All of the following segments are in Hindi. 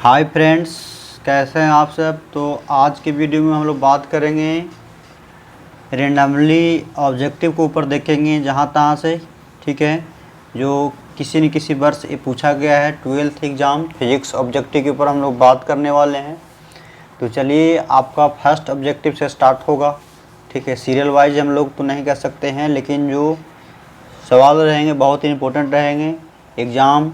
हाय फ्रेंड्स, कैसे हैं आप सब। तो आज के वीडियो में हम लोग बात करेंगे रेंडमली ऑब्जेक्टिव के ऊपर, देखेंगे जहाँ तहाँ से, ठीक है, जो किसी न किसी वर्ष ये पूछा गया है। 12th एग्ज़ाम फिजिक्स ऑब्जेक्टिव के ऊपर हम लोग बात करने वाले हैं। तो चलिए, आपका फर्स्ट ऑब्जेक्टिव से स्टार्ट होगा, ठीक है। सीरियल वाइज हम लोग तो नहीं कर सकते हैं, लेकिन जो सवाल रहेंगे बहुत ही इम्पोर्टेंट रहेंगे एग्ज़ाम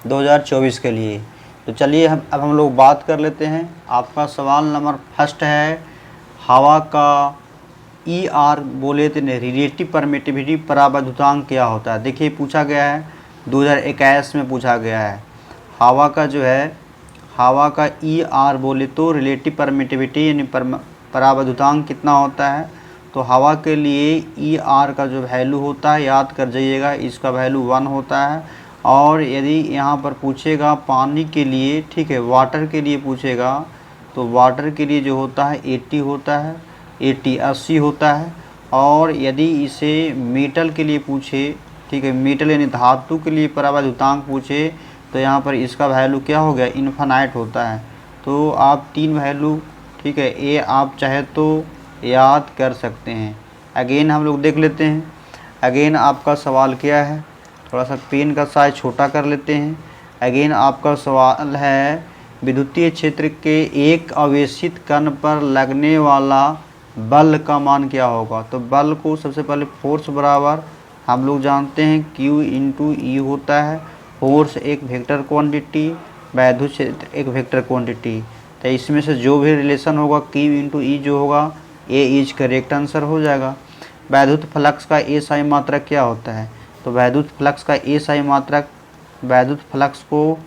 2024 के लिए। तो चलिए अब हम लोग बात कर लेते हैं। आपका सवाल नंबर फर्स्ट है, हवा का ER बोले तो रिलेटिव परमिटिविटी परावैद्युतांक क्या होता है। देखिए, पूछा गया है 2021 में पूछा गया है। हवा का जो है, हवा का ER बोले तो रिलेटिव परमिटिविटी यानी परावैद्युतांक कितना होता है। तो हवा के लिए ER का जो वैल्यू होता है, याद कर जाइएगा, इसका वैल्यू 1 होता है। और यदि यहाँ पर पूछेगा पानी के लिए, ठीक है, वाटर के लिए पूछेगा, तो वाटर के लिए जो होता है 80 होता है, 80 होता है। और यदि इसे मेटल के लिए पूछे, ठीक है, मेटल यानी धातु के लिए परावैद्युतांक पूछे, तो यहाँ पर इसका वैल्यू क्या हो गया, इन्फिनाइट होता है। तो आप 3 वैल्यू, ठीक है, ये आप चाहे तो याद कर सकते हैं। अगेन हम लोग देख लेते हैं। अगेन आपका सवाल क्या है, थोड़ा सा पेन का साइज छोटा कर लेते हैं। अगेन आपका सवाल है, विद्युतीय क्षेत्र के एक आवेशित कण पर लगने वाला बल का मान क्या होगा। तो बल को सबसे पहले फोर्स बराबर हम लोग जानते हैं Q इंटू ई होता है। फोर्स एक वेक्टर क्वांटिटी, वैद्युत क्षेत्र एक वेक्टर क्वांटिटी। तो इसमें से जो भी रिलेशन होगा Q इंटू ई जो होगा, ए इज करेक्ट आंसर हो जाएगा। वैद्युत फ्लक्स का SI मात्रक क्या होता है। तो वैद्युत फ्लक्स का SI मात्रक, वैद्युत फ्लक्स को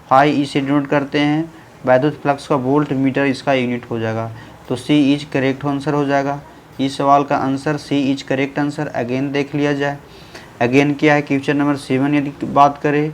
फाई ई से डिनोट करते हैं। वैद्युत फ्लक्स का वोल्ट मीटर इसका यूनिट हो जाएगा। तो C इज करेक्ट आंसर हो जाएगा। इस सवाल का answer C is correct answer. Again देख लिया जाए। अगेन क्या है, क्वेश्चन नंबर 7 यदि बात करें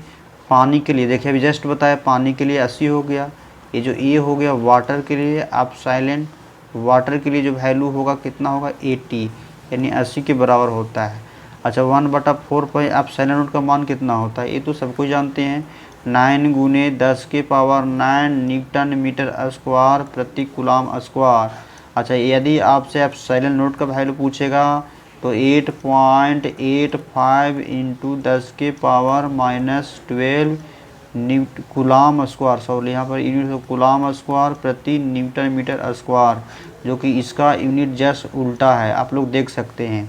पानी के लिए, देखिए अभी जस्ट बताया पानी के लिए 80 हो गया। ये जो ए हो गया वाटर के लिए, आप साइलेंट, वाटर के लिए जो वैल्यू होगा कितना होगा, 80 यानी 80 के बराबर होता है। अच्छा, 1/4 पर आप साइलेंट नोट का मान कितना होता है, ये तो सबको जानते हैं, 9 गुने 10 के पावर 9 न्यूटन मीटर स्क्वायर प्रति कूलम स्क्वायर। अच्छा, यदि आपसे आप साइलेंट नोट का वैल्यू पूछेगा तो 8.85 इंटू 10 के पावर -12 कूलम स्क्वायर, सॉरी यहाँ पर यूनिट कूलम स्क्वायर प्रति न्यूटन मीटर स्क्वायर, जो कि इसका यूनिट जस्ट उल्टा है, आप लोग देख सकते हैं।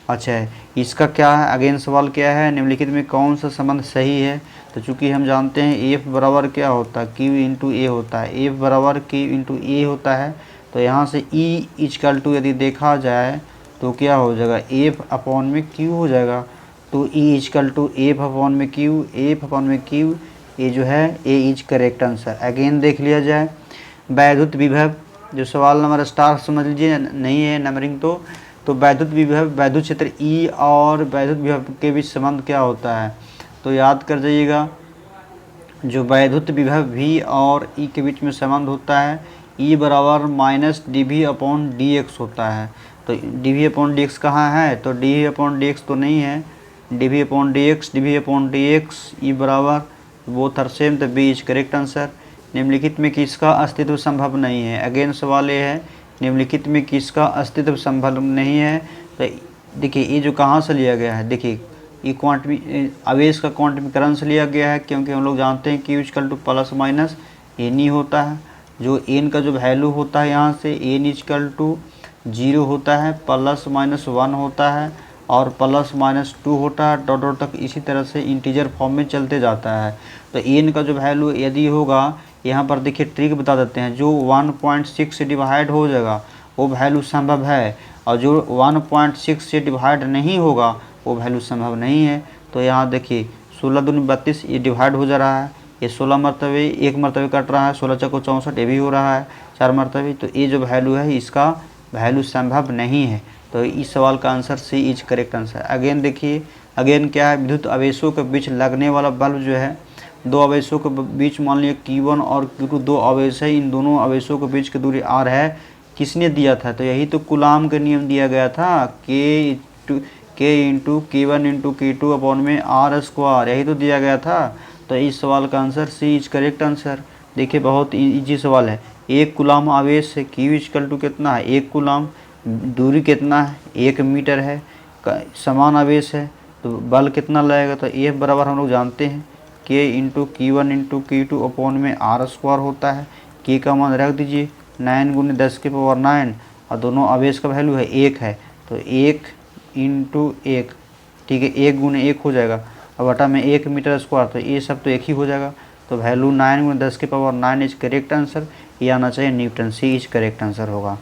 अच्छा, इसका क्या है, अगेन सवाल क्या है, निम्नलिखित में कौन सा संबंध सही है। तो चूंकि हम जानते हैं F बराबर क्या होता है, Q इंटू ए होता है, F बराबर Q इंटू ए होता है। तो यहाँ से E इक्वल टू यदि देखा जाए तो क्या हो जाएगा, F अपॉन में Q हो जाएगा। तो E equal to F upon में Q, F अपॉन में Q, ये जो है A is correct answer. Again देख लिया जाए वैद्युत विभव, जो सवाल नंबर स्टार समझ लीजिए, नहीं है नंबरिंग तो वैद्युत विभव, वैद्युत क्षेत्र E और वैद्युत विभव के बीच संबंध क्या होता है। तो याद कर जाइएगा, जो वैद्युत विभव V और E के बीच में संबंध होता है, E बराबर -dV/dx होता है। तो dV/dx कहाँ है, तो dV/dx तो नहीं है, dV/dx E बराबर बोथ आर सेम, तो B इज करेक्ट आंसर। निम्नलिखित में किसका अस्तित्व संभव नहीं है। अगेन सवाल ये है, निम्नलिखित में किसका अस्तित्व संभव नहीं है। तो देखिए, ये जो कहाँ से लिया गया है, देखिए ये आवेश का क्वांटिमीकरण से लिया गया है, क्योंकि हम लोग जानते हैं कि Q = प्लस माइनस एन ही होता है। जो एन का जो वैल्यू होता है, यहाँ से एन = 0 होता है, +-1 होता है और +-2 होता है, डॉट डॉट तक इसी तरह से इंटीजर फॉर्म में चलते जाता है। तो एन का जो वैल्यू यदि होगा, यहाँ पर देखिए ट्रिक बता देते हैं, जो 1.6 से डिवाइड हो जाएगा वो वैल्यू संभव है, और जो 1.6 से डिवाइड नहीं होगा वो वैल्यू संभव नहीं है। तो यहाँ देखिए 16 दूनी 32, ये डिवाइड हो जा रहा है, ये 16 मरतबे, एक मरतबे कट रहा है, 16 चौको 64, ये भी हो रहा है 4 मरतबे। तो ये जो वैल्यू है, इसका वैल्यू संभव नहीं है। तो इस सवाल का answer C is correct answer. Again देखिए, अगेन क्या है, विद्युत आवेशों के बीच लगने वाला बल्ब जो है, दो आवेशों के बीच मान लिया Q1 और Q2 दो आवेश है, इन दोनों आवेशों के बीच की दूरी R है, किसने दिया था, तो यही तो कूलाम का नियम दिया गया था, K into K1 into K2 upon में R स्क्वायर, यही तो दिया गया था। तो इस सवाल का answer C is correct answer. देखिए बहुत इजी सवाल है। 1 कूलम आवेश है, Q इक्वल टू कितना है 1 कूलम, दूरी कितना है 1 मीटर है, समान आवेश है तो बल कितना लगेगा, तो F बराबर हम लोग जानते हैं K into Q1 into Q2 upon में R² होता है। K का मान रख दीजिए 9 गुने 10 के पावर 9 और दोनों आवेश का वैल्यू है 1 है तो 1 इंटू 1, ठीक है 1 गुने 1 हो जाएगा और बटा में 1 मीटर स्क्वायर, तो ये सब तो एक ही हो जाएगा। तो वैल्यू 9 गुने 10 के पावर 9 इज करेक्ट आंसर, ये आना चाहिए Newton, C is correct answer होगा।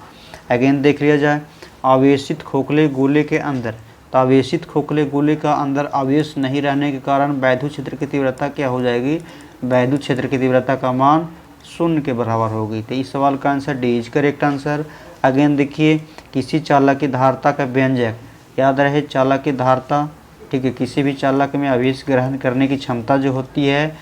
अगेन देख लिया जाए आवेशित खोखले गोले के अंदर, तो आवेशित खोखले गोले का अंदर आवेश नहीं रहने के कारण वैद्युत क्षेत्र की तीव्रता क्या हो जाएगी, वैद्युत क्षेत्र की तीव्रता का मान 0 के बराबर होगी। तो इस सवाल का answer D is correct answer. Again देखिए किसी चालक की धारता का व्यंजक, याद रहे चालक की धारता, ठीक है किसी भी चालक में आवेश ग्रहण करने की क्षमता जो होती है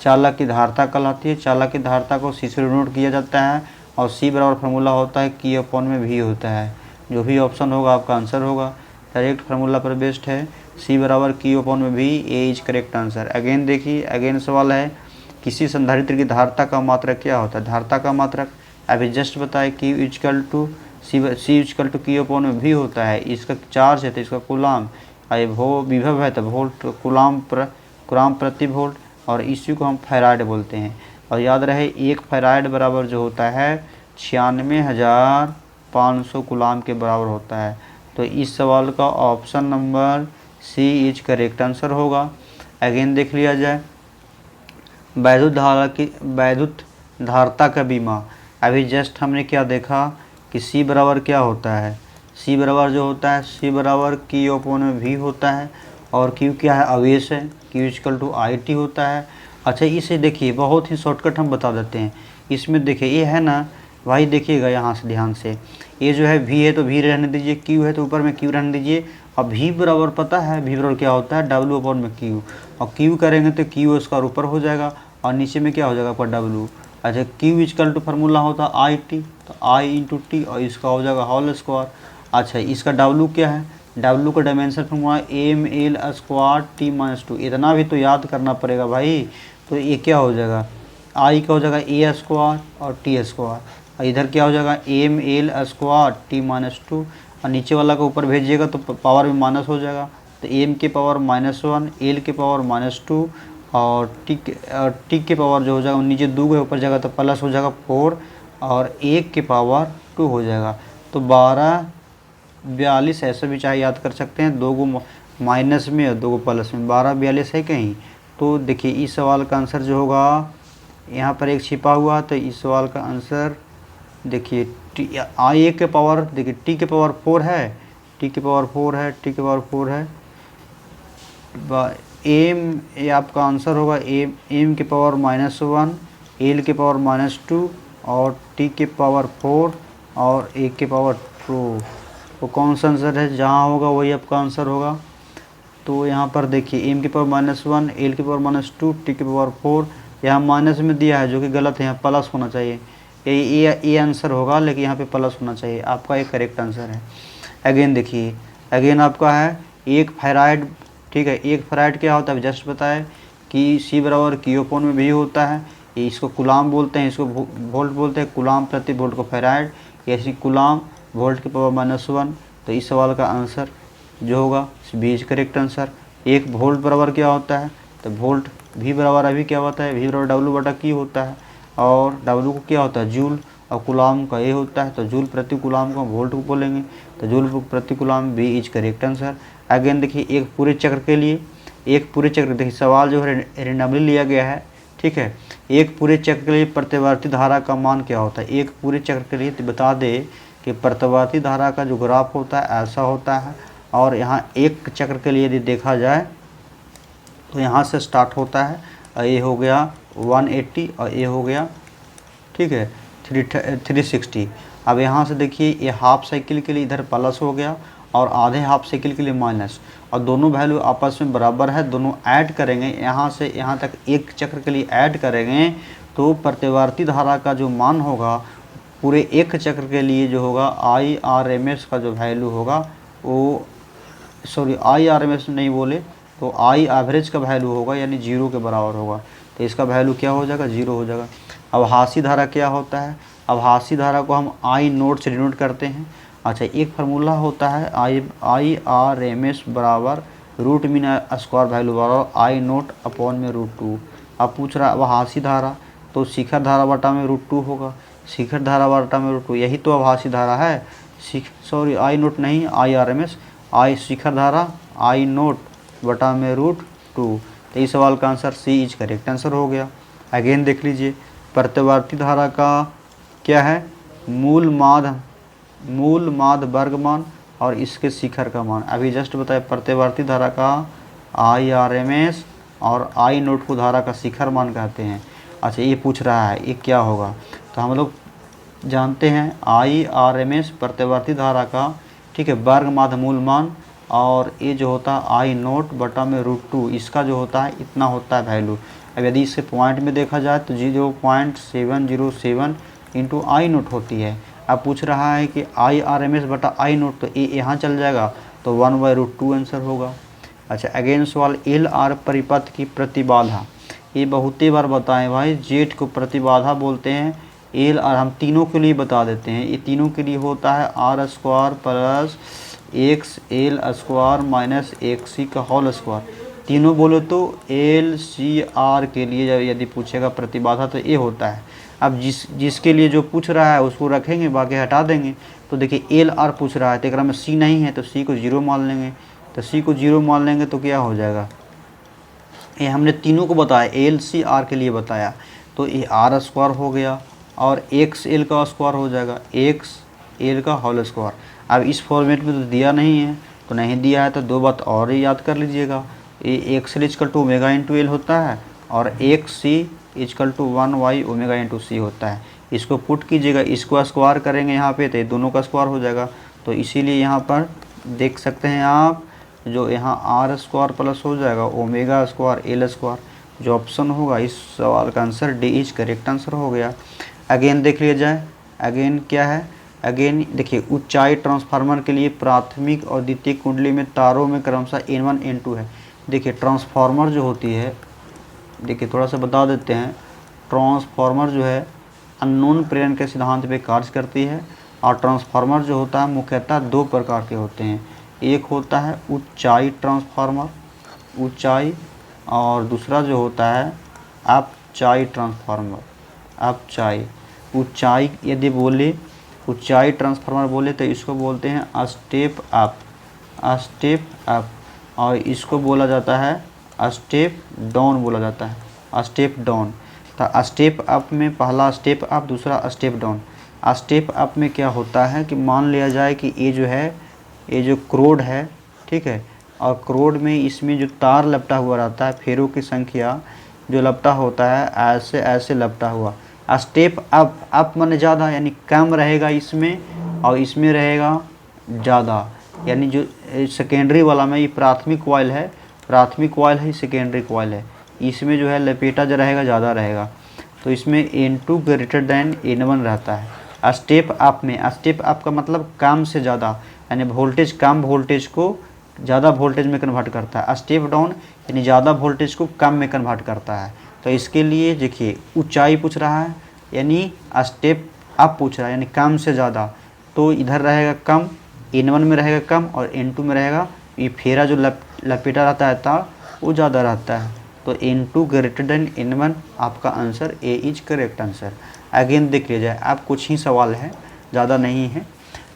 चालक की धारता कहलाती है। चालक की धारता को सी से डिनोट किया जाता है और सी बराबर फार्मूला होता है Q अपॉन में V होता है। जो भी ऑप्शन होगा आपका आंसर होगा, डायरेक्ट फार्मूला पर बेस्ड है, सी बराबर Q अपॉन में V, A is correct answer. Again देखिए अगेन सवाल है किसी संधारित्र की धारता का मात्रक क्या होता है, धारता का मात्रक अभी जस्ट बताए Q equal to C equal to Q upon में V होता है। इसका चार्ज है तो इसका कूलाम, विभव है तो वोल्ट कूलाम प्रति वोल्ट, और इसी को हम फैराड बोलते हैं। और याद रहे 1 फैराड बराबर जो होता है 96,500 कूलाम के बराबर होता है। तो इस सवाल का option number C is correct answer होगा। अगेन देख लिया जाए वैद्युत धारता का बीमा, अभी जस्ट हमने क्या देखा कि सी बराबर क्या होता है, सी बराबर जो होता है सी बराबर Q अपॉन में V होता है और Q क्या है आवेश है, Q इक्वल टू IT होता है। अच्छा इसे देखिए बहुत ही शॉर्टकट हम बता देते हैं। इसमें देखिए ये है ना भाई, देखिएगा यहाँ से ध्यान से, ये जो है V है तो V रहने दीजिए, Q है तो ऊपर में Q रहने दीजिए। अब V बराबर पता है V बराबर क्या होता है W अपॉन में Q, और Q करेंगे तो Q उसका ऊपर हो जाएगा और नीचे में क्या हो जाएगा आपका W। अच्छा Q इक्वल टू फार्मूला होता है IT, तो I इंटू टी और इसका हो जाएगा होल स्क्वायर। अच्छा इसका W क्या है, W का डायमेंशन फॉर्मूला ml² t-2, इतना भी तो याद करना पड़ेगा भाई। तो ये क्या हो जाएगा I का हो जाएगा A² और T², और इधर क्या हो जाएगा ml² t-2, और नीचे वाला को ऊपर भेजिएगा तो पावर में माइनस हो जाएगा, तो m के पावर -1, l के पावर -2 और t के पावर जो हो जाएगा नीचे 2 है ऊपर जाएगा तो प्लस हो जाएगा 4 और 1 के पावर 2 हो जाएगा। तो 12 42 ऐसे भी चाहे याद कर सकते हैं, 2 को माइनस में और 2 को प्लस में, 12 42 है कहीं। तो देखिए इस सवाल का आंसर जो होगा यहाँ पर एक छिपा हुआ, तो इस सवाल का आंसर देखिए I के पावर, देखिए T के पावर 4 है, T के पावर 4 है, T के पावर 4 है, एम ये आपका आंसर होगा एम के पावर -1, एल के पावर -2 और टी के पावर 4 और ए के पावर 2। तो कौन सा आंसर है, जहाँ होगा वही आपका आंसर होगा। तो यहाँ पर देखिए एम के पावर -1, एल के पावर -2, टी के पावर 4, यहाँ माइनस में दिया है जो कि गलत है, यहाँ प्लस होना चाहिए, ये आंसर होगा, लेकिन यहाँ पे प्लस होना चाहिए, आपका एक करेक्ट आंसर है। अगेन देखिए अगेन आपका है 1 फैराड, ठीक है 1 फैराड क्या होता है जस्ट बताए कि सी बराबर Q अपॉन में V होता है, इसको कूलाम बोलते हैं, इसको वोल्ट बोलते हैं, कूलाम प्रति वोल्ट को फैराड, ऐसी कूलाम वोल्ट के पावर -1। तो इस सवाल का आंसर जो होगा B is correct answer. 1 volt बराबर क्या होता है, तो वोल्ट V बराबर अभी क्या होता है, V बराबर W बटा Q होता है, और W को क्या होता है जूल, और कूलाम का ए होता है, तो जूल प्रति कूलाम को वोल्ट को बोलेंगे, तो जूल प्रति coulomb B is correct answer. Again देखिए एक पूरे चक्र के लिए, एक पूरे चक्र देखिए सवाल जो है रेंडमली लिया गया है, ठीक है। एक पूरे चक्र के लिए प्रतिवर्ती धारा का मान क्या होता है, एक पूरे चक्र के लिए तो बता दे कि प्रतिवर्ती धारा का जो ग्राफ होता है ऐसा होता है, और यहाँ एक चक्र के लिए यदि देखा जाए तो यहाँ से स्टार्ट होता है, ये हो गया 180 और ये हो गया, ठीक है 360। अब यहाँ से देखिए ये हाफ साइकिल के लिए इधर प्लस हो गया और आधे हाफ साइकिल के लिए माइनस, और दोनों वैल्यू आपस में बराबर है, दोनों ऐड करेंगे यहाँ से यहाँ तक एक चक्र के लिए ऐड करेंगे, तो प्रतिवर्ती धारा का जो मान होगा पूरे एक चक्र के लिए जो होगा IRMS का जो वैल्यू होगा वो, सॉरी IRMS नहीं बोले तो I एवरेज का वैल्यू होगा, यानी 0 के बराबर होगा, तो इसका वैल्यू क्या हो जाएगा 0 हो जाएगा। अवभाषी धारा क्या होता है? अवभाषी धारा को हम आई नोट से डिनोट करते हैं। अच्छा, एक फार्मूला होता है आई आर एम एस बराबर रूट मीन स्क्वायर वैल्यू बराबर आई नोट अपॉन में √2। अब पूछ रहा है अवभाषी धारा, तो शिखर धारा बटा में √2 होगा, शिखर धारा बटा में √2, यही तो अवभाषी धारा है। सॉरी आई नोट नहीं, आई आर एम एस, आई शिखर धारा आई नोट बटा में √2। तो इस सवाल का answer C is correct answer हो गया। अगेन देख लीजिए, प्रत्यावर्ती धारा का क्या है? मूल माध्य वर्गमान और इसके शिखर का मान। अभी जस्ट बताया प्रत्यावर्ती धारा का आई आर एम एस और आई नोट को धारा का शिखर मान कहते हैं। अच्छा, ये पूछ रहा है ये क्या होगा, तो हम लोग जानते हैं आई आर एम एस प्रत्यावर्ती धारा का, ठीक है, वर्ग माध्य मूल मान, और ये जो होता है आई नोट बटा में √2, इसका जो होता है इतना होता है वैल्यू। अब यदि इसे पॉइंट में देखा जाए तो 0.707 इंटू आई नोट होती है। अब पूछ रहा है कि आई आर एम एस बटा आई नोट, तो ये यहाँ चल जाएगा, तो 1/√2 आंसर होगा। अच्छा, अगेन सवाल एल आर परिपथ की प्रतिबाधा, ये बहुत ही बार बताएं भाई, जेट को प्रतिबाधा बोलते हैं। एल आर हम तीनों के लिए बता देते हैं, ये तीनों के लिए होता है r² plus XL² minus XC का होल स्क्वायर। तीनों बोलो तो LCR के लिए यदि पूछेगा प्रतिबाधा तो ये होता है। अब जिसके लिए जो पूछ रहा है उसको रखेंगे, बाकी हटा देंगे। तो देखिए LR पूछ रहा है, तो एक में C नहीं है तो C को 0 मान लेंगे, तो C को 0 मान लेंगे तो क्या हो जाएगा, ये हमने तीनों को बताया, LCR के लिए बताया, तो ये r² हो गया और XL का स्क्वायर हो जाएगा, XL का होल स्क्वायर। अब इस फॉर्मेट में तो दिया नहीं है, तो नहीं दिया है तो दो बात और ही याद कर लीजिएगा, ये XL = ओमेगा इंटू एल होता है और XC = 1y ओमेगा इंटू सी होता है। इसको पुट कीजिएगा, इसको स्क्वायर करेंगे यहाँ पे तो ये दोनों का स्क्वायर हो जाएगा। तो इसीलिए यहाँ पर देख सकते हैं आप, जो यहाँ r² प्लस हो जाएगा ओमेगा² L², जो ऑप्शन होगा इस सवाल का answer D is correct answer हो गया। अगेन देख लिया जाए, अगेन क्या है, अगेन देखिए ऊंचाई ट्रांसफार्मर के लिए प्राथमिक और द्वितीय कुंडली में तारों में क्रमशः N1 N2 है। देखिए ट्रांसफार्मर जो होती है, देखिए थोड़ा सा बता देते हैं, ट्रांसफार्मर जो है अननोन प्रेरण के सिद्धांत पे कार्य करती है। और ट्रांसफार्मर जो होता है मुख्यतः दो प्रकार के होते हैं, एक होता है ऊंचाई ट्रांसफार्मर, ऊंचाई, और दूसरा जो होता है अपचाई ट्रांसफार्मर, अपचाई। ऊंचाई यदि बोले, ऊंचाई ट्रांसफार्मर बोले तो इसको बोलते हैं स्टेप अप, स्टेप अप, और इसको बोला जाता है स्टेप डाउन बोला जाता है, स्टेप डाउन। तो स्टेप अप में पहला स्टेप अप, दूसरा स्टेप डाउन। स्टेप अप में क्या होता है कि मान लिया जाए कि ये जो है, ये जो क्रोड है, ठीक है, और क्रोड में इसमें जो तार लपटा हुआ रहता है, फेरों की संख्या जो लपटा होता है ऐसे ऐसे लपटा हुआ। स्टेप अप माने ज़्यादा, यानी कम रहेगा इसमें और इसमें रहेगा ज़्यादा। यानी जो सेकेंडरी वाला में ये प्राथमिक कॉइल है, प्राथमिक कॉइल है, सेकेंडरी कॉइल है, इसमें जो है लपेटा जो रहेगा ज़्यादा रहेगा, तो इसमें N2 ग्रेटर देन N1 रहता है। स्टेप अप में, स्टेप अप का मतलब कम से ज़्यादा, यानी वोल्टेज कम वोल्टेज को ज़्यादा वोल्टेज में कन्वर्ट करता है। स्टेप डाउन यानी ज़्यादा वोल्टेज को कम में कन्वर्ट करता है। तो इसके लिए देखिए ऊंचाई पूछ रहा है, यानी स्टेप अप पूछ रहा है, यानी कम से ज़्यादा, तो इधर रहेगा कम, N1 में रहेगा कम और N2 में रहेगा, ये फेरा जो लपेटा रहता है तार वो ज़्यादा रहता है। तो N2 ग्रेटर देन N1 आपका answer A is correct answer. Again देख लिया जाए, आप कुछ ही सवाल है, ज़्यादा नहीं है।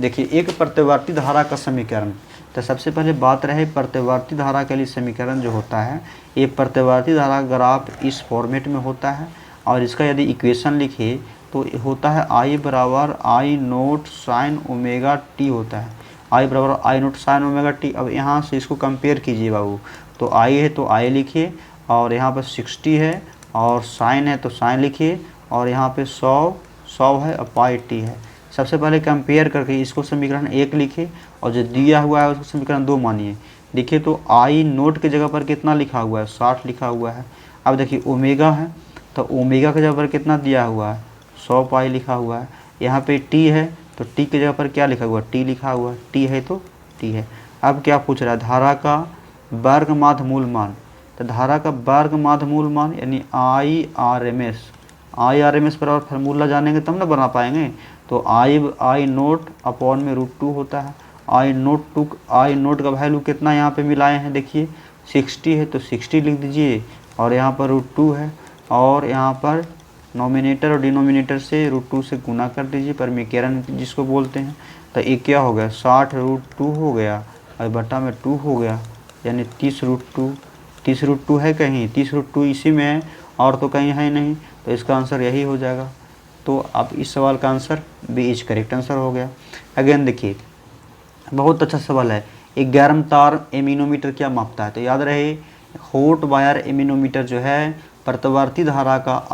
देखिए एक प्रत्यावर्ती धारा का समीकरण, तो सबसे पहले बात रहे प्रत्यावर्ती धारा के लिए समीकरण जो होता है, ये प्रत्यावर्ती धारा ग्राफ इस फॉर्मेट में होता है, और इसका यदि इक्वेशन लिखे तो होता है I बराबर I note sine omega T होता है, I बराबर I note sine omega T. अब यहाँ से इसको कंपेयर कीजिए बाबू, तो I है तो I लिखिए, और यहाँ पर 60 है और साइन है तो साइन लिखिए, और यहाँ पे 100 है और पाई टी है। सबसे पहले कंपेयर करके इसको समीकरण 1 लिखिए, और जो दिया हुआ है उसको समीकरण 2 मानिए। देखिए तो आई नोट की जगह पर कितना लिखा हुआ है, 60 लिखा हुआ है। अब देखिए ओमेगा है, तो ओमेगा की जगह पर कितना दिया हुआ है, 100 पाई लिखा हुआ है। यहाँ पे टी है, तो टी की जगह पर क्या लिखा हुआ है, टी लिखा हुआ है, टी है तो टी है। अब क्या पूछ रहा है, धारा का वर्ग माध्य मूल मान। तो धारा का वर्ग माध्य मूल मान यानी I R M S, IRMS बराबर फार्मूला जानेंगे तब ना बना पाएंगे। तो आई नोट अपॉन में √2 होता है। आई नोट का वैल्यू कितना यहाँ पे मिलाए हैं, देखिए 60 है तो 60 लिख दीजिए, और यहाँ पर √2 है, और यहाँ पर नोमिनेटर और डिनोमिनेटर से √2 से गुना कर दीजिए, परमीकरण जिसको बोलते हैं। तो ये क्या हो गया, 60√2 हो गया और बटा में 2 हो गया, यानी 30√2। 30√2 है कहीं, 30√2 इसी में है और तो कहीं है नहीं, तो इसका आंसर यही हो जाएगा। तो अब इस सवाल का answer B is correct answer हो गया। अगेन देखिए, बहुत अच्छा सवाल है। एक गर्म तार एमिनोमीटर क्या मापता है? तो याद रहे, हॉट वायर एमिनोमीटर जो है प्रतिवर्ती धारा का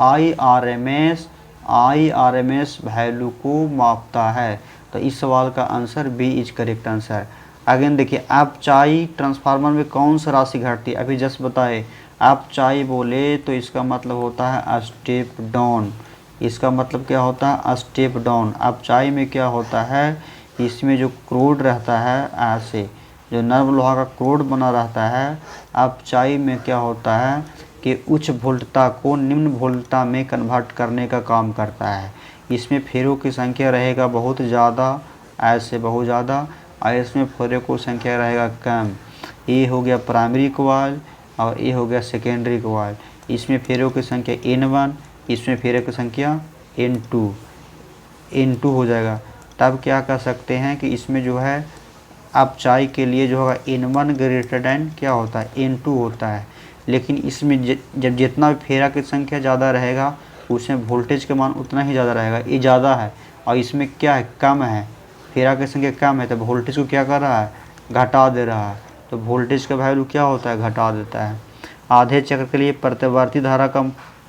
IRMS वैल्यू को मापता है। तो इस सवाल का answer B is correct answer. Again देखिए, अपचाई ट्रांसफार्मर में कौन सा राशि घटती है? अभी जस्ट बताए, अपचाई बोले तो इसका मतलब होता है स्टेप डाउन। इसका मतलब क्या होता है? Step down. अपचाई में क्या होता है, इसमें जो क्रोड रहता है, ऐसे जो नर्म लोहा का क्रोड बना रहता है, अपचाई में क्या होता है कि उच्च वोल्टता को निम्न वोल्टता में कन्वर्ट करने का काम करता है। इसमें फेरों की संख्या रहेगा बहुत ज़्यादा, ऐसे बहुत ज़्यादा, और इसमें फेरों की संख्या रहेगा कम। ये हो गया प्राइमरी कॉइल और ये हो गया सेकेंडरी कॉइल। इसमें फेरों की संख्या N1, इसमें फेरों की संख्या N2 हो जाएगा। तब क्या कर सकते हैं कि इसमें जो है अपचाई के लिए जो होगा N1 ग्रेटर देन क्या होता है, N2 होता है। लेकिन इसमें जब जितना भी फेरा की संख्या ज़्यादा रहेगा उसमें वोल्टेज का मान उतना ही ज़्यादा रहेगा। ये ज़्यादा है और इसमें क्या है, कम है, फेरा की संख्या कम है, तो वोल्टेज को क्या कर रहा है, घटा दे रहा है। तो वोल्टेज का वैल्यू क्या होता है, घटा देता है। आधे चक्र के लिए प्रतिवर्ती धारा का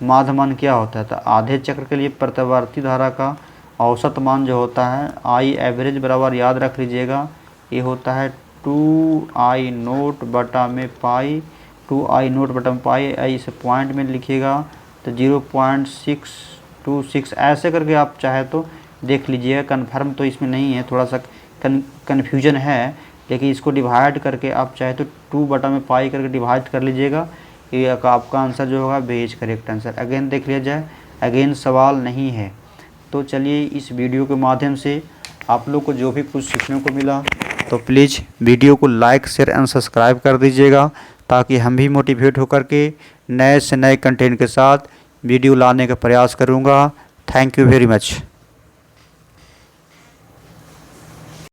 माध्य मान क्या होता है? तो आधे चक्र के लिए प्रतिवर्ती धारा का औसत मान जो होता है आई एवरेज बराबर, याद रख लीजिएगा, ये होता है 2I नोट बटा में पाई, 2I नोट बटा में पाई। इसे पॉइंट में लिखिएगा तो 0.626 ऐसे करके आप चाहे तो देख लीजिएगा। कन्फर्म तो इसमें नहीं है, थोड़ा सा कन्फ्यूजन है, लेकिन इसको डिवाइड करके आप चाहे तो 2 बटा में पाई करके डिवाइड कर लीजिएगा। ये आपका आंसर जो होगा B is correct answer. Again देख लिया जाए, अगेन सवाल नहीं है। तो चलिए, इस वीडियो के माध्यम से आप लोग को जो भी कुछ सीखने को मिला, तो प्लीज़ वीडियो को लाइक शेयर एंड सब्सक्राइब कर दीजिएगा, ताकि हम भी मोटिवेट होकर के नए से नए कंटेंट के साथ वीडियो लाने का प्रयास करूँगा। Thank you very much.